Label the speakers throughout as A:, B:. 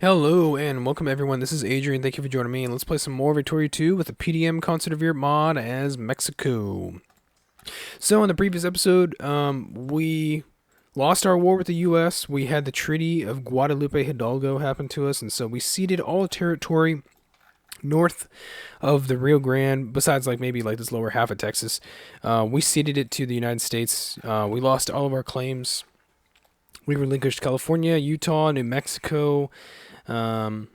A: Hello and welcome everyone. This is Adrian. Thank you for joining me. And let's play some more Victoria 2 with the PDM Concert of Europe mod as Mexico. So in the previous episode, we lost our war with the U.S. We had the Treaty of Guadalupe Hidalgo happen to us, and so we ceded all the territory north of the Rio Grande, besides like maybe like this lower half of Texas. We ceded it to the United States. We lost all of our claims. We relinquished California, Utah, New Mexico, um,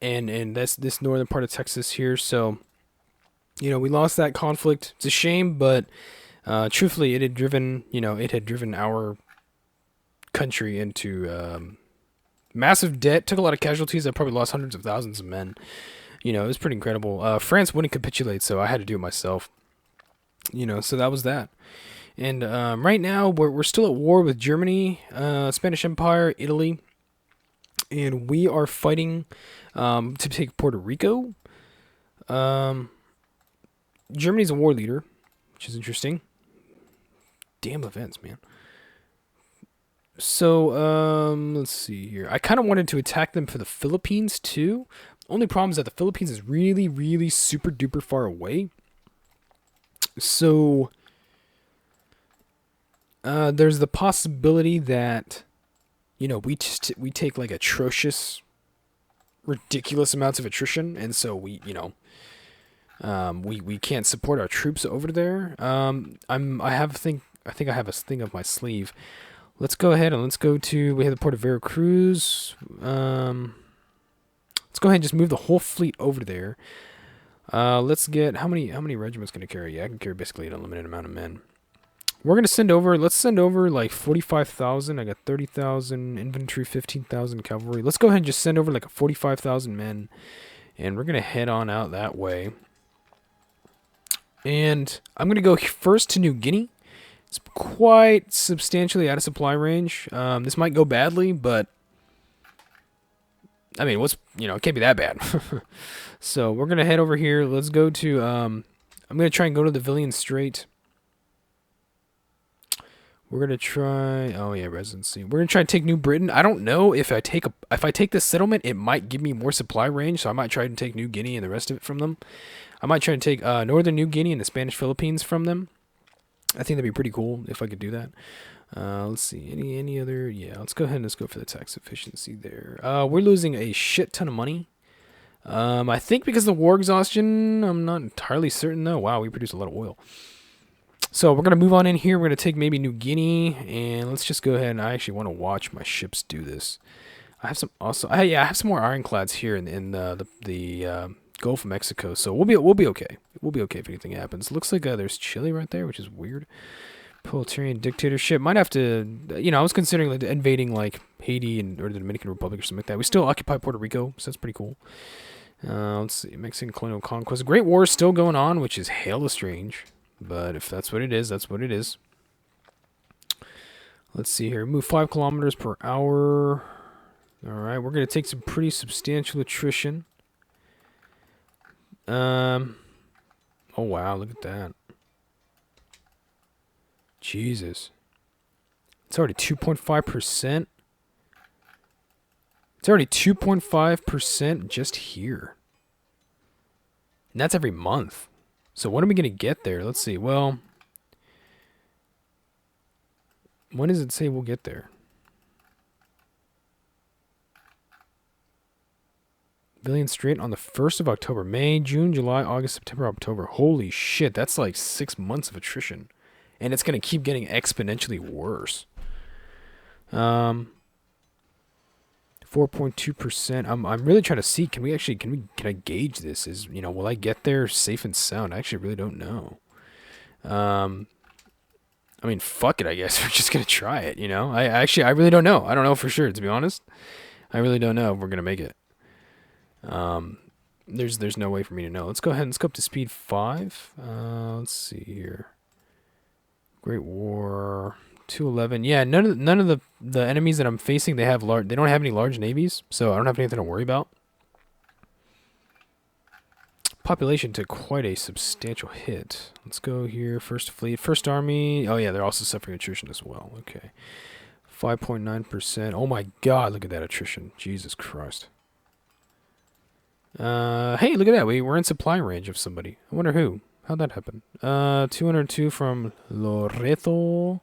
A: and this northern part of Texas here. So we lost that conflict. It's a shame, but truthfully, it had driven our country into massive debt. Took a lot of casualties. I probably lost hundreds of thousands of men. It was pretty incredible. France wouldn't capitulate, so I had to do it myself. So that was that. And right now, we're still at war with Germany, Spanish Empire, Italy, and we are fighting to take Puerto Rico. Um, Germany's a war leader, which is interesting. Damn events, man. So, let's see here. I kind of wanted to attack them for the Philippines, too. Only problem is that the Philippines is really, really super duper far away. So, there's the possibility that, we take like atrocious, ridiculous amounts of attrition, and so we can't support our troops over there. I think I have a thing up my sleeve. Let's go ahead and we have the port of Veracruz. Let's go ahead and just move the whole fleet over there. Let's get, how many regiments can I carry? Yeah, I can carry basically an unlimited amount of men. Let's send over like 45,000. I got 30,000 infantry, 15,000 cavalry. Let's go ahead and just send over like a 45,000 men. And we're going to head on out that way. And I'm going to go first to New Guinea. It's quite substantially out of supply range. This might go badly, but I mean, it can't be that bad. So we're going to head over here. Let's go to, I'm going to try and go to the Villian Strait. We're gonna try. Oh yeah, residency. We're gonna try and take New Britain. I don't know if I take this settlement, it might give me more supply range. So I might try and take New Guinea and the rest of it from them. I might try and take northern New Guinea and the Spanish Philippines from them. I think that'd be pretty cool if I could do that. Let's see. Any other? Yeah, let's go ahead and let's go for the tax efficiency there. We're losing a shit ton of money. I think because of the war exhaustion. I'm not entirely certain though. Wow, we produce a lot of oil. So we're going to move on in here. We're going to take maybe New Guinea, and let's just go ahead, and I actually want to watch my ships do this. I have some also, I have some more ironclads here in the Gulf of Mexico, so we'll be okay. We'll be okay if anything happens. Looks like there's Chile right there, which is weird. Proletarian dictatorship. Might have to, I was considering like invading like Haiti or the Dominican Republic or something like that. We still occupy Puerto Rico, so that's pretty cool. Let's see, Mexican colonial conquest. The Great War is still going on, which is hella strange. But if that's what it is, that's what it is. Let's see here. Move 5 kilometers per hour. Alright, we're going to take some pretty substantial attrition. Oh wow, look at that. Jesus. It's already 2.5%. It's already 2.5% just here. And that's every month. So when are we going to get there? Let's see. Well, when does it say we'll get there? Villian Strait on the 1st of October. May, June, July, August, September, October. Holy shit, that's like 6 months of attrition. And it's going to keep getting exponentially worse. 4.2%. I'm really trying to see. Can I gauge this? Will I get there safe and sound? I actually really don't know. I mean, fuck it. I guess we're just gonna try it. I really don't know. I don't know for sure, to be honest. I really don't know if we're gonna make it. There's no way for me to know. Let's go ahead and let's go up to speed 5. Let's see here. Great War. 211. Yeah, none of the enemies that I'm facing, they don't have any large navies, so I don't have anything to worry about. Population took quite a substantial hit. Let's go here. First Fleet, First Army. Oh yeah, they're also suffering attrition as well. Okay. 5.9%. Oh my god, look at that attrition. Jesus Christ. Hey, look at that. We're in supply range of somebody. I wonder who. How'd that happen? 202 from Loreto.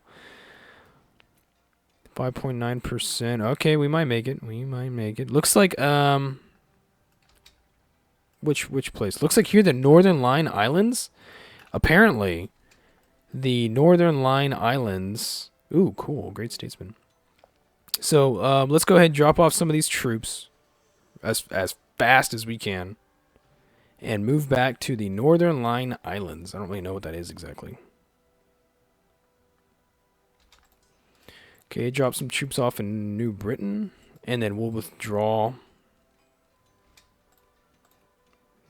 A: 5.9%. Okay, we might make it. We might make it. Looks like, which place? Looks like here the Northern Line Islands. Apparently, the Northern Line Islands. Ooh, cool. Great statesman. So, let's go ahead and drop off some of these troops as fast as we can and move back to the Northern Line Islands. I don't really know what that is exactly. Okay, drop some troops off in New Britain, and then we'll withdraw.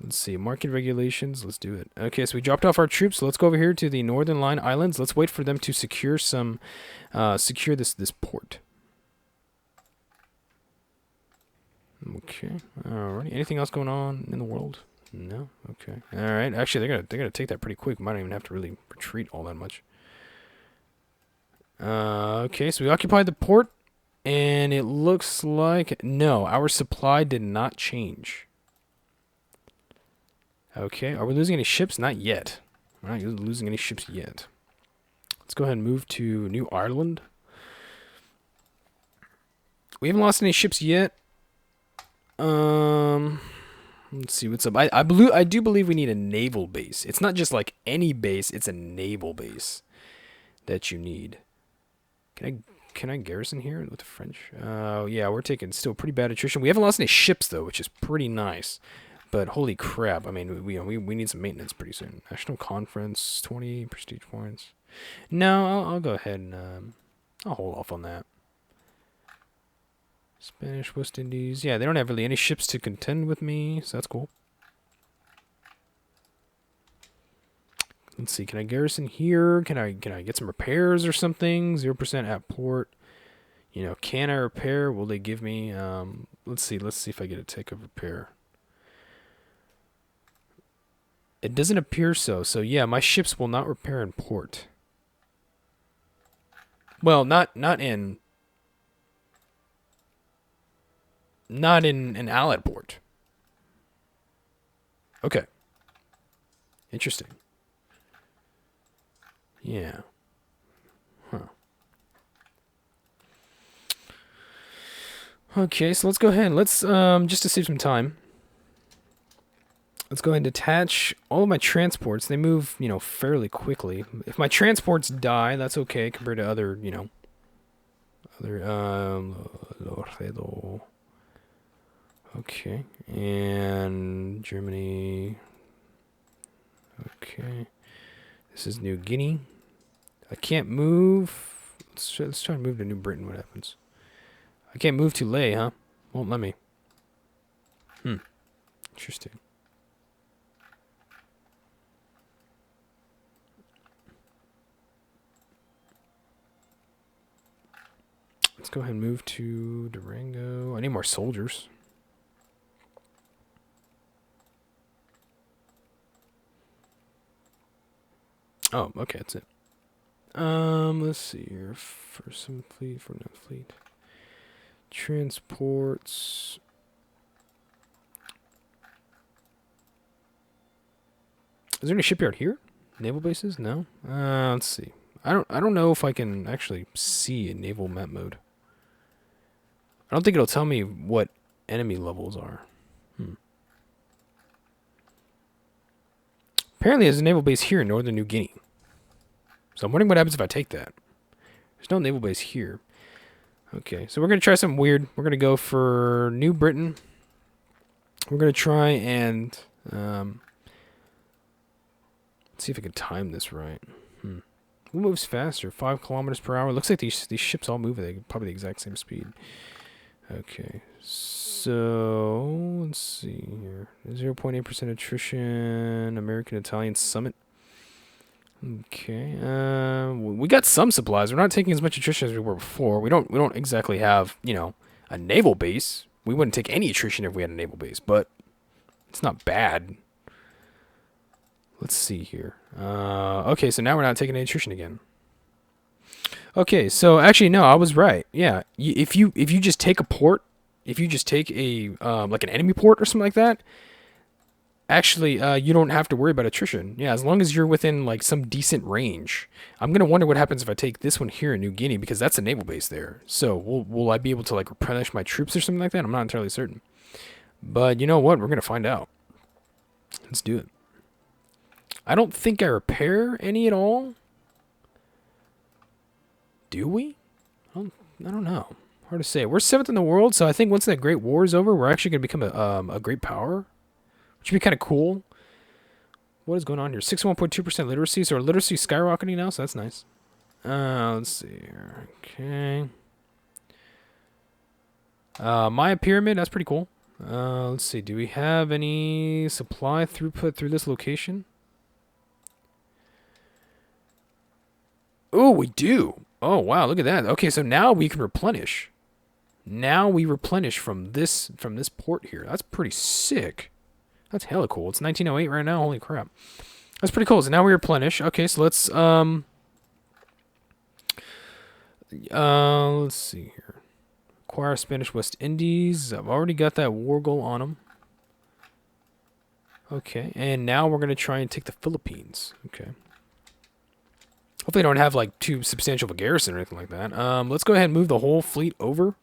A: Let's see, market regulations. Let's do it. Okay, so we dropped off our troops. So let's go over here to the Northern Line Islands. Let's wait for them to secure some, secure this port. Okay. Alrighty. Anything else going on in the world? No. Okay. All right. Actually, they're gonna take that pretty quick. Might not even have to really retreat all that much. Okay. So we occupied the port, and it looks like no, our supply did not change. Okay. Are we losing any ships? Not yet. We're not losing any ships yet. Let's go ahead and move to New Ireland. We haven't lost any ships yet. Let's see what's up. I do believe we need a naval base. It's not just like any base, it's a naval base that you need. Can I garrison here with the French? Yeah, we're taking still pretty bad attrition. We haven't lost any ships though, which is pretty nice. But holy crap, I mean, we need some maintenance pretty soon. National Conference, 20 prestige points. No, I'll go ahead and I'll hold off on that. Spanish West Indies. Yeah, they don't have really any ships to contend with me, so that's cool. Let's see, can I garrison here? Can I get some repairs or something? 0% at port. You know, can I repair? Will they give me let's see if I get a take of repair. It doesn't appear so. So yeah, my ships will not repair in port. Well, not in an allied port. Okay. Interesting. Yeah. Huh. Okay, so let's go ahead. Let's just to save some time. Let's go ahead and detach all of my transports. They move, you know, fairly quickly. If my transports die, that's okay compared to other, you know, Loreto. Okay, and Germany. Okay, this is New Guinea. I can't move. Let's try to move to New Britain. What happens? I can't move to Ley, huh? Won't let me. Interesting. Let's go ahead and move to Durango. I need more soldiers. Oh, okay, that's it. Let's see here. For some fleet, for no fleet. Transports. Is there any shipyard here? Naval bases? No. Let's see. I don't know if I can actually see a naval map mode. I don't think it'll tell me what enemy levels are. Apparently there's a naval base here in northern New Guinea. So I'm wondering what happens if I take that. There's no naval base here. Okay, so we're going to try something weird. We're going to go for New Britain. We're going to try and let's see if I can time this right. Who moves faster? 5 kilometers per hour. Looks like these ships all move at probably the exact same speed. Okay, so let's see here. 0.8% attrition. American Italian Summit. Okay, we got some supplies. We're not taking as much attrition as we were before. We don't exactly have, you know, a naval base. We wouldn't take any attrition if we had a naval base, but it's not bad. Let's see here. Okay, so now we're not taking any attrition again. Okay, so actually no, I was right. Yeah, if you just take a port, if you just take a like an enemy port or something like that, actually you don't have to worry about attrition. Yeah, as long as you're within like some decent range. I'm gonna wonder what happens if I take this one here in New Guinea because that's a naval base there. So will I be able to like replenish my troops or something like that? I'm not entirely certain. But you know what? We're gonna find out. Let's do it. I don't think I repair any at all. Do we? I don't know. Hard to say. We're seventh in the world, so I think once that Great War is over, we're actually going to become a great power, which would be kind of cool. What is going on here? 61.2% literacy, so our literacy is skyrocketing now, so that's nice. Let's see here. Okay. Maya Pyramid, that's pretty cool. Let's see. Do we have any supply throughput through this location? Oh, we do. Oh, wow, look at that. Okay, so now we can replenish. Now we replenish from this port here. That's pretty sick. That's hella cool. It's 1908 right now. Holy crap. That's pretty cool. So now we replenish. Okay, so let's see here. Acquire Spanish West Indies. I've already got that war goal on them. Okay, and now we're gonna try and take the Philippines. Okay. Hopefully, they don't have like too substantial of a garrison or anything like that. Let's go ahead and move the whole fleet over,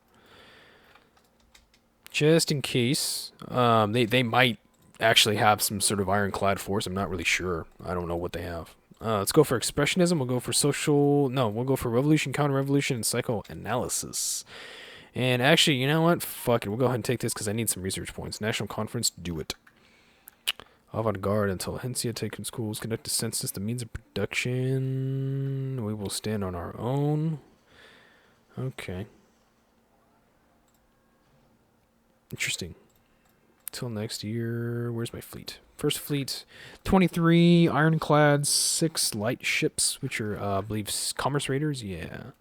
A: just in case. They might actually have some sort of ironclad force. I'm not really sure. I don't know what they have. Let's go for expressionism. We'll go for social. No, we'll go for revolution, counter-revolution, and psychoanalysis. And actually, you know what? Fuck it. We'll go ahead and take this because I need some research points. National Conference, do it. Avant-garde, intelligentsia, taken schools, conduct a census, the means of production. We will stand on our own. Okay. Interesting. Till next year. Where's my fleet? First fleet, 23 ironclads, 6 light ships, which are, I believe, commerce raiders. Yeah.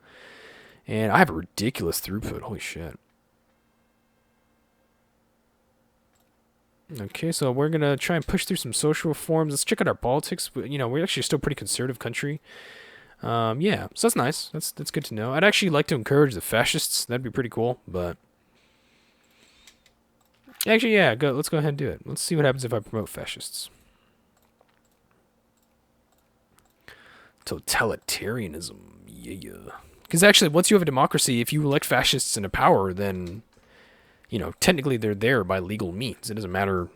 A: And I have a ridiculous throughput. Holy shit. Okay, so we're going to try and push through some social reforms. Let's check out our politics. You know, we're actually still a pretty conservative country. Yeah, so that's nice. That's good to know. I'd actually like to encourage the fascists. That'd be pretty cool, but... Actually, yeah, let's go ahead and do it. Let's see what happens if I promote fascists. Totalitarianism. Yeah. Because actually, once you have a democracy, if you elect fascists into power, then... You know, technically they're there by legal means. It doesn't matter.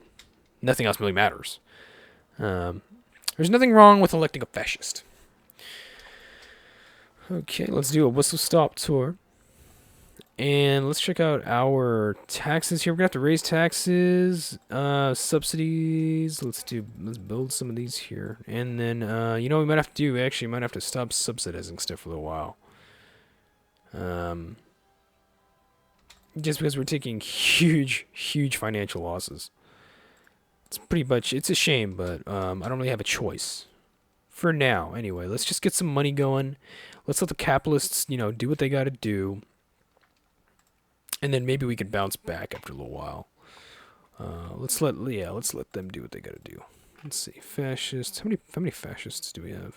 A: Nothing else really matters. There's nothing wrong with electing a fascist. Okay, let's do a whistle-stop tour. And let's check out our taxes here. We're going to have to raise taxes, subsidies. Let's build some of these here. And then, you know what we might have to do? We actually might have to stop subsidizing stuff for a little while. Just because we're taking huge financial losses. It's pretty much, it's a shame, but I don't really have a choice. For now, anyway. Let's just get some money going. Let's let the capitalists, you know, do what they gotta do. And then maybe we can bounce back after a little while. Let's let them do what they gotta do. Let's see, fascists. How many fascists do we have?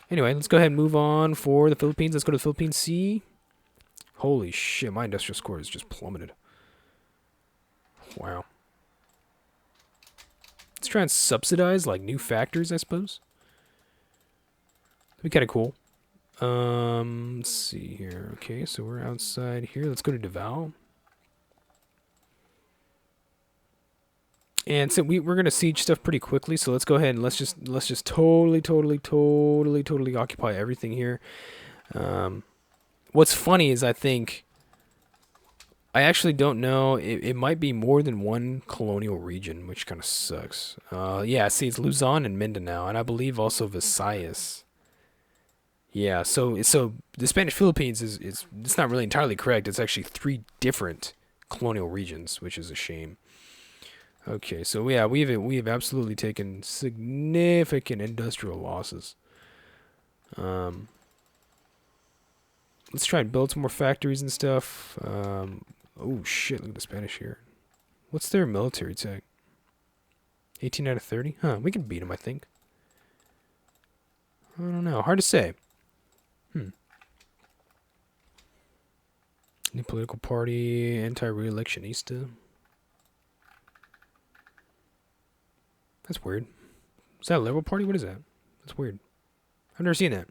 A: Anyway, let's go ahead and move on for the Philippines. Let's go to the Philippine Sea. Holy shit, my industrial score has just plummeted. Wow. Let's try and subsidize, like, new factories, I suppose. That'd be kind of cool. Let's see here. Okay, so we're outside here. Let's go to Naval. And so we're going to siege stuff pretty quickly, so let's go ahead and let's just totally occupy everything here. What's funny is I actually don't know. It might be more than one colonial region, which kind of sucks. Yeah, see, it's Luzon and Mindanao, and I believe also Visayas. Yeah, so the Spanish Philippines is it's not really entirely correct. It's actually 3 different colonial regions, which is a shame. Okay, so yeah, we have absolutely taken significant industrial losses. Let's try and build some more factories and stuff. Oh shit, look at the Spanish here. What's their military tech? 18 out of 30? Huh, we can beat them, I think. I don't know. Hard to say. New political party, anti-re-electionista. That's weird. Is that a Liberal Party? What is that? That's weird. I've never seen that.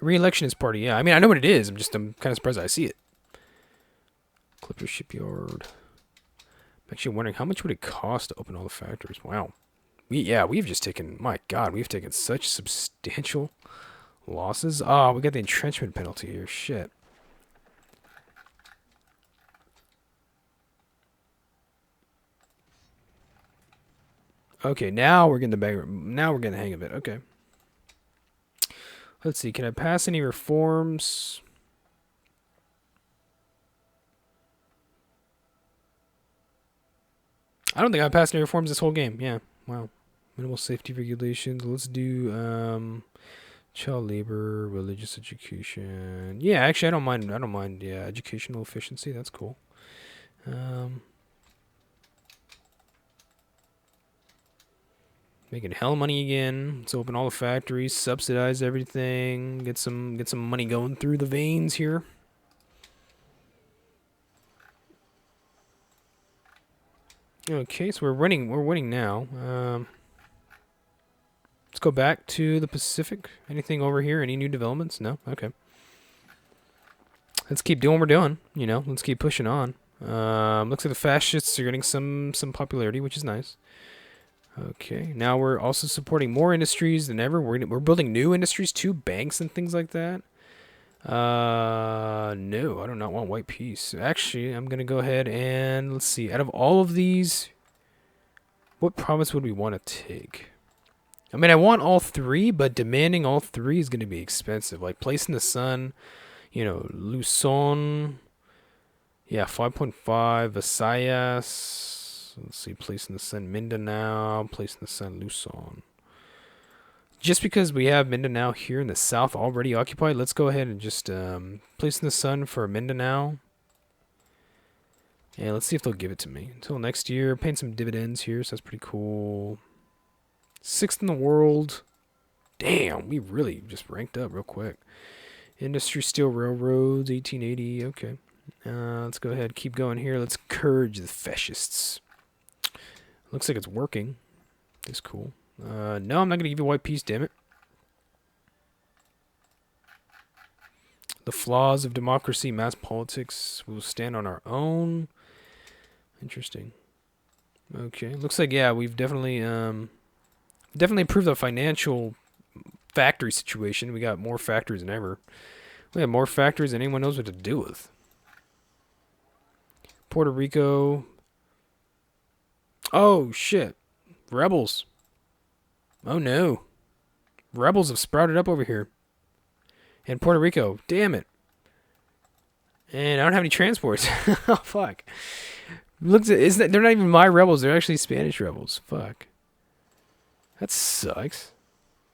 A: Re-electionist party. Yeah, I mean, I know what it is. I'm kind of surprised I see it. Clipper Shipyard. I'm actually wondering how much would it cost to open all the factories. Wow. We've just taken. My God, we've taken such substantial losses. Oh, we got the entrenchment penalty here. Shit. Okay, now we're getting the bag. Now we're getting the hang of it. Okay. Let's see. Can I pass any reforms? I don't think I passed any reforms this whole game. Yeah. Wow. Minimal safety regulations. Let's do child labor, religious education. Yeah, actually, I don't mind. I don't mind. Yeah, educational efficiency. That's cool. Making hell money again. Let's open all the factories, subsidize everything, get some money going through the veins here. Okay, so we're winning now. Let's go back to the Pacific. Anything over here? Any new developments? No? Okay. Let's keep doing what we're doing, you know. Let's keep pushing on. Looks like the fascists are getting some popularity, which is nice. Okay, now we're also supporting more industries than ever. We're building new industries too, banks and things like that. No, I do not want white peace. Actually, I'm gonna go ahead and let's see. Out of all of these, what province would we want to take? I mean, I want all three, but demanding all three is gonna be expensive. Like Place in the Sun, you know, Luzon. Yeah, 5.5 Visayas. Let's see, Place in the Sun, Mindanao, Place in the Sun, Luzon. Just because we have Mindanao here in the south already occupied, let's go ahead and just Place in the Sun for Mindanao. And let's see if they'll give it to me. Until next year, paying some dividends here, so that's pretty cool. 6th in the world. Damn, we really just ranked up real quick. Industry Steel Railroads, 1880, okay. Let's go ahead, keep going here. Let's purge the fascists. Looks like it's working. That's cool. No, I'm not going to give you white peace, damn it. The flaws of democracy, mass politics, will stand on our own. Interesting. Okay, looks like, yeah, we've definitely improved the financial factory situation. We got more factories than ever. We have more factories than anyone knows what to do with. Puerto Rico. Oh, shit. Rebels. Oh, no. Rebels have sprouted up over here. In Puerto Rico. Damn it. And I don't have any transports. Oh, fuck. Looks, they're not even my rebels. They're actually Spanish rebels. Fuck. That sucks.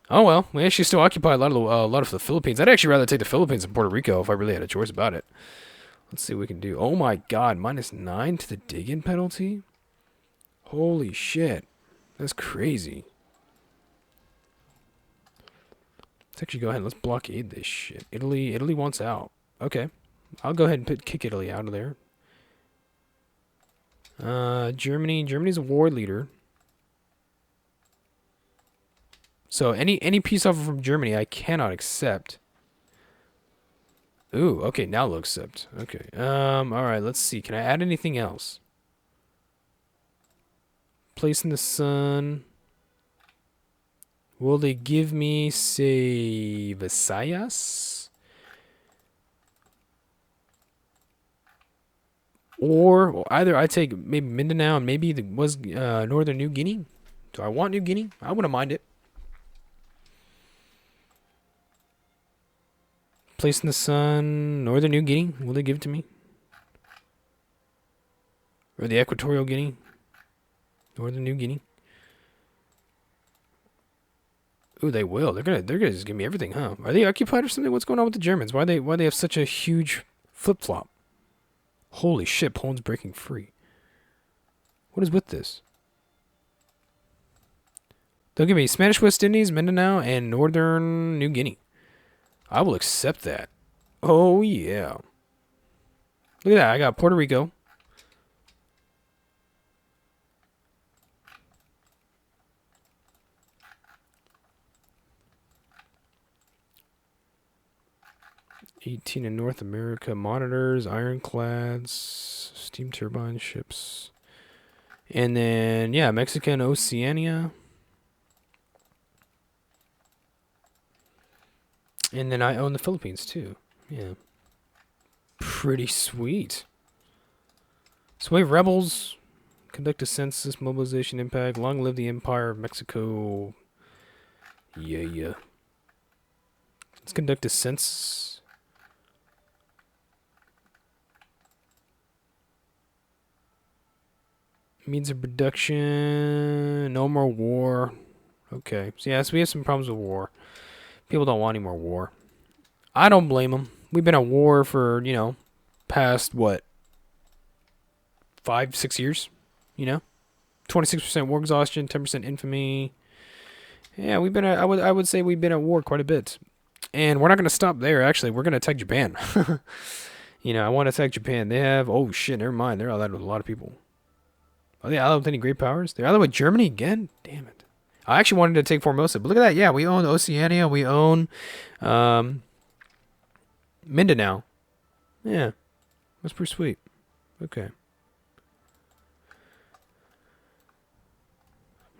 A: Oh, well. We actually still occupy a lot of the Philippines. I'd actually rather take the Philippines than Puerto Rico if I really had a choice about it. Let's see what we can do. Oh, my God. -9 to the dig-in penalty? Holy shit. That's crazy. Let's actually go ahead and let's blockade this shit. Italy wants out. Okay. I'll go ahead and kick Italy out of there. Germany's a war leader. So any peace offer from Germany I cannot accept. Ooh, okay, now they'll accept. Okay. Alright, let's see. Can I add anything else? Place in the Sun. Will they give me, say, Visayas? Or either I take maybe Mindanao and maybe Northern New Guinea. Do I want New Guinea? I wouldn't mind it. Place in the Sun, Northern New Guinea. Will they give it to me? Or the Equatorial Guinea? Northern New Guinea. Ooh, they will. They're gonna just give me everything, huh? Are they occupied or something? What's going on with the Germans? Why they have such a huge flip flop? Holy shit! Poland's breaking free. What is with this? They'll give me Spanish West Indies, Mindanao, and Northern New Guinea. I will accept that. Oh, yeah. Look at that. I got Puerto Rico. '18 in North America. Monitors, ironclads, steam turbine ships. And then, yeah, Mexican Oceania. And then I own the Philippines, too. Yeah. Pretty sweet. So we have rebels. Conduct a census, mobilization, impact. Long live the Empire of Mexico. Yeah. Let's conduct a census. Means of production. No more war. Okay. So, yeah, so we have some problems with war. People don't want any more war. I don't blame them. We've been at war for, past, 5, 6 years? 26% war exhaustion, 10% infamy. Yeah, we've been I would say we've been at war quite a bit. And we're not going to stop there, actually. We're going to attack Japan. I want to attack Japan. They have, oh shit, never mind. They're allied with a lot of people. Are they allied with any great powers? They're allied with Germany again? Damn it. I actually wanted to take Formosa, but look at that. Yeah, we own Oceania. We own Mindanao. Yeah, that's pretty sweet. Okay.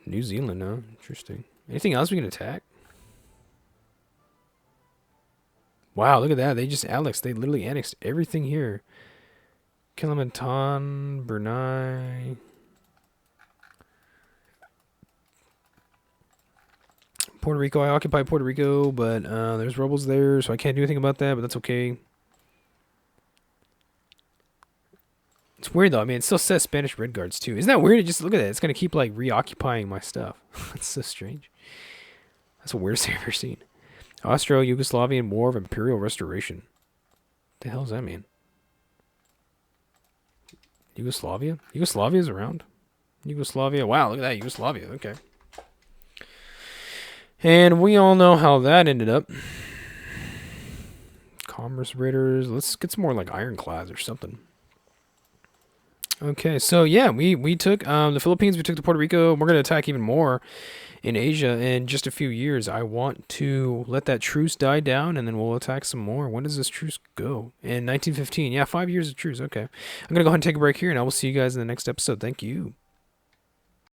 A: New Zealand, huh? Interesting. Anything else we can attack? Wow, look at that. They just annexed. They literally annexed everything here. Kalimantan, Brunei. Puerto Rico. I occupy Puerto Rico, but there's rebels there, so I can't do anything about that, but that's okay. It's weird, though. I mean, it still says Spanish Red Guards, too. Isn't that weird? It just look at it. It's going to keep, reoccupying my stuff. That's so strange. That's the weirdest thing I've ever seen. Austro-Yugoslavian War of Imperial Restoration. What the hell does that mean? Yugoslavia? Yugoslavia's around? Yugoslavia. Wow, look at that. Yugoslavia. Okay. And we all know how that ended up. Commerce raiders. Let's get some more ironclads or something. Okay, so yeah, we took the Philippines, we took to Puerto Rico. We're going to attack even more in Asia in just a few years. I want to let that truce die down, and then we'll attack some more. When does this truce go? In 1915. Yeah, 5 years of truce. Okay. I'm going to go ahead and take a break here, and I will see you guys in the next episode. Thank you.